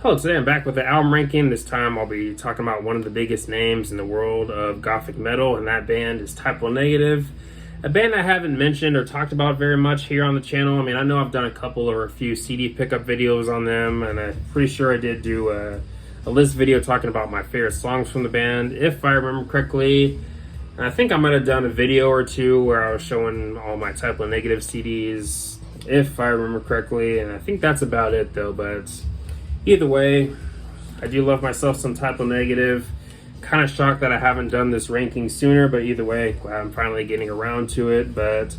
Hello, today I'm back with the album ranking. This time I'll be talking about one of the biggest names in the world of gothic metal, and that band is Type O Negative. A band I haven't mentioned or talked about very much here on the channel. I mean, I know I've done a couple or a few CD pickup videos on them, and I'm pretty sure I did do a list video talking about my favorite songs from the band, if I remember correctly. And I think I might have done a video or two where I was showing all my Type O Negative CDs, if I remember correctly, and I think that's about it though, but either way, I do love myself some Type O Negative. Kind of shocked that I haven't done this ranking sooner, but either way, I'm finally getting around to it. But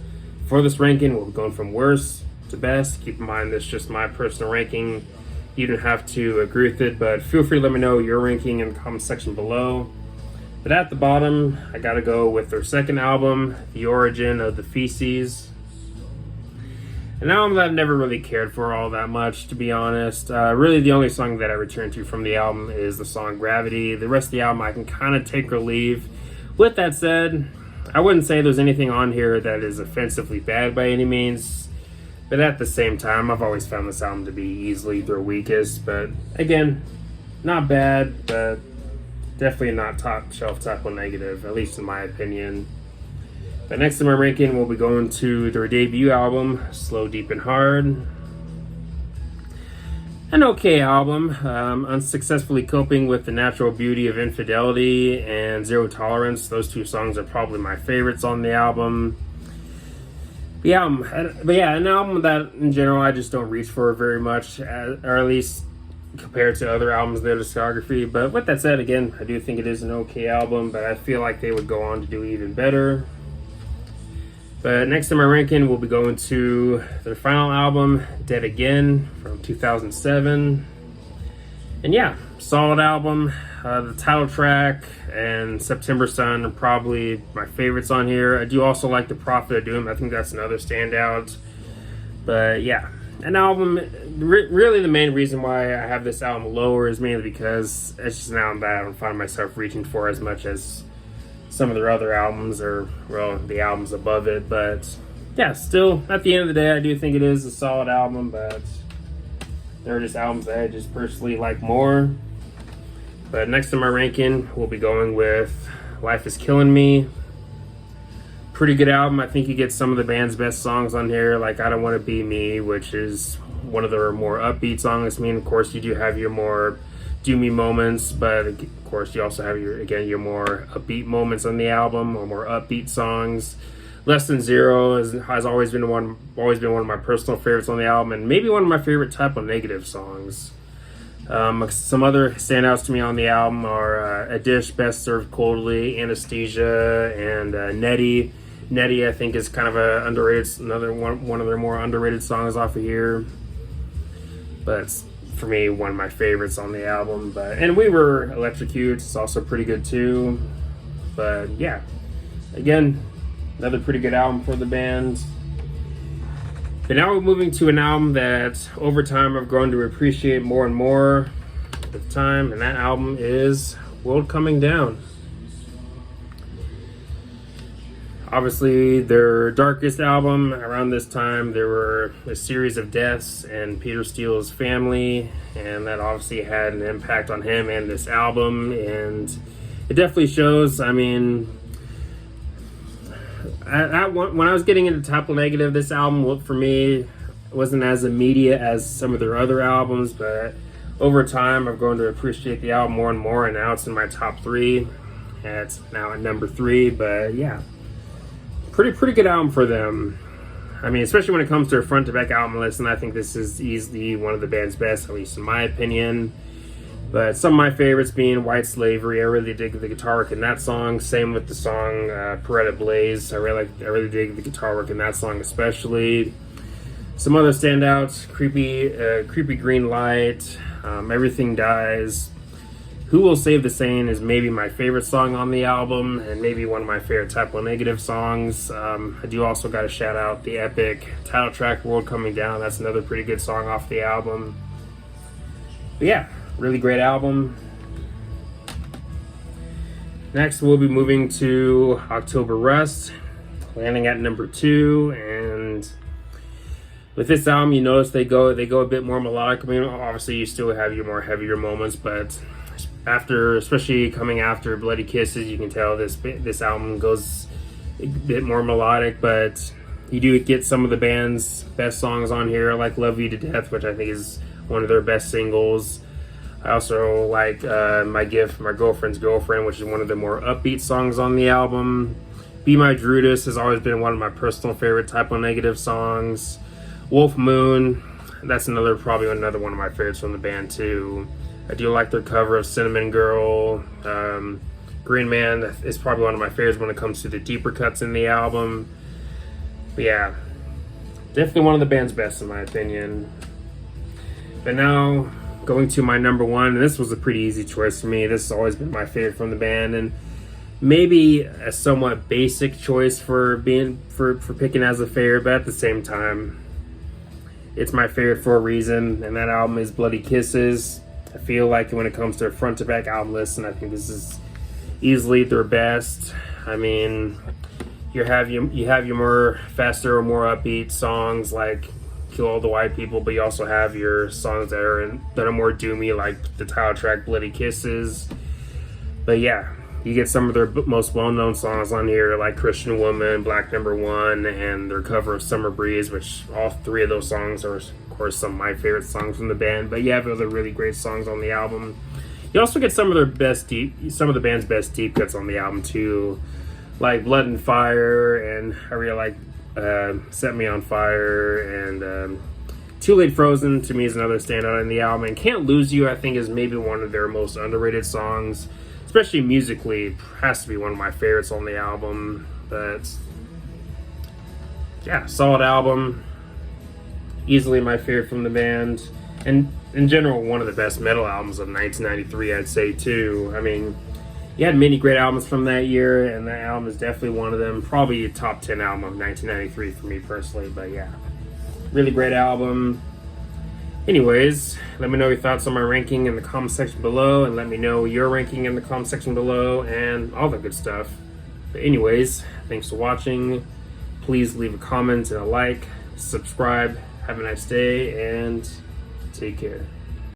for this ranking, we'll be going from worst to best. Keep in mind, this is just my personal ranking. You don't have to agree with it, but feel free to let me know your ranking in the comment section below. But at the bottom, I gotta go with their second album, The Origin of the Feces. An album that I've never really cared for all that much, to be honest. Really, the only song that I return to from the album is the song Gravity. The rest of the album I can kind of take or leave. With that said, I wouldn't say there's anything on here that is offensively bad by any means. But at the same time, I've always found this album to be easily their weakest. But again, not bad, but definitely not top shelf Type O Negative, at least in my opinion. But next in my ranking, we'll be going to their debut album, Slow, Deep, and Hard. An okay album, unsuccessfully coping with the natural beauty of Infidelity and Zero Tolerance. Those two songs are probably my favorites on the album. But yeah, an album that in general I just don't reach for very much, or at least compared to other albums in their discography. But with that said, again, I do think it is an okay album, but I feel like they would go on to do even better. But next in my ranking, we'll be going to their final album, Dead Again, from 2007. And yeah, solid album. The title track and September Sun are probably my favorites on here. I do also like The Prophet of Doom. I think that's another standout. But yeah, an album, really the main reason why I have this album lower is mainly because it's just an album that I don't find myself reaching for as much as some of their other albums, or well, the albums above it. But yeah, still at the end of the day, I do think it is a solid album, but there are just albums that I just personally like more. But next in my ranking, we'll be going with Life Is Killing Me. Pretty good album. I think you get some of the band's best songs on here, like I Don't Want to Be Me, which is one of their more upbeat songs. I mean, of course, you do have your more doomy moments, but of course you also have your more upbeat moments on the album, or more upbeat songs. Less Than Zero has always been one of my personal favorites on the album, and maybe one of my favorite Type O Negative songs. Some other standouts to me on the album are A Dish Best Served Coldly, Anesthesia, and Nettie. Nettie, I think, is kind of a underrated, another one of their more underrated songs off of here. But it's, for me, one of my favorites on the album. And We Were Electrocuted is also pretty good too. But yeah, again, another pretty good album for the band. But now we're moving to an album that over time I've grown to appreciate more and more with time, and that album is World Coming Down. Obviously, their darkest album. Around this time, there were a series of deaths in Peter Steele's family, and that obviously had an impact on him and this album, and it definitely shows. I mean, when I was getting into Type O Negative, this album, for me, wasn't as immediate as some of their other albums, but over time, I've grown to appreciate the album more and more, and now it's in my top 3, and it's now at number 3, but yeah. Pretty good album for them. I mean, especially when it comes to a front to back album list, and I think this is easily one of the band's best, at least in my opinion. But some of my favorites being White Slavery. I really dig the guitar work in that song. Same with the song Paretta Blaze. I really dig the guitar work in that song especially. Some other standouts: Creepy Green Light, Everything Dies. Who Will Save the Sane is maybe my favorite song on the album, and maybe one of my favorite Type O Negative songs. I do also got to shout out the epic title track, World Coming Down. That's another pretty good song off the album. But yeah, really great album. Next, we'll be moving to October Rust, landing at number 2, and With this album, you notice they go a bit more melodic. I mean, obviously you still have your more heavier moments, but especially coming after Bloody Kisses, you can tell this album goes a bit more melodic. But you do get some of the band's best songs on here, like "Love You to Death," which I think is one of their best singles. I also like "My Gift, My Girlfriend's Girlfriend," which is one of the more upbeat songs on the album. "Be My Druidess" has always been one of my personal favorite Type O Negative songs. "Wolf Moon," that's probably another one of my favorites from the band too. I do like their cover of "Cinnamon Girl." "Green Man" is probably one of my favorites when it comes to the deeper cuts in the album. But yeah, definitely one of the band's best in my opinion. But now, going to my number one, and this was a pretty easy choice for me. This has always been my favorite from the band, and maybe a somewhat basic choice for picking as a favorite, but at the same time, it's my favorite for a reason, and that album is Bloody Kisses. I feel like when it comes to a front to back album list, and I think this is easily their best. I mean, you have your more faster or more upbeat songs like "Kill All the White People," but you also have your songs that are more doomy, like the title track "Bloody Kisses." But yeah, you get some of their most well-known songs on here, like "Christian Woman," "Black Number One," and their cover of "Summer Breeze," which all three of those songs are, of course, some of my favorite songs from the band. But you have other really great songs on the album. You also get some of the band's best deep cuts on the album too, like "Blood and Fire," and I really like "Set Me on Fire," and "Too Late Frozen" to me is another standout in the album. And "Can't Lose You" I think is maybe one of their most underrated songs, especially musically. It has to be one of my favorites on the album. But yeah, solid album, easily my favorite from the band, and in general one of the best metal albums of 1993, I'd say too. I mean, you had many great albums from that year, and that album is definitely one of them. Probably a top 10 album of 1993 for me personally, but yeah, really great album. Anyways, let me know your thoughts on my ranking in the comment section below, and let me know your ranking in the comment section below, and all the good stuff. But anyways, thanks for watching. Please leave a comment and a like, subscribe. Have a nice day, and take care.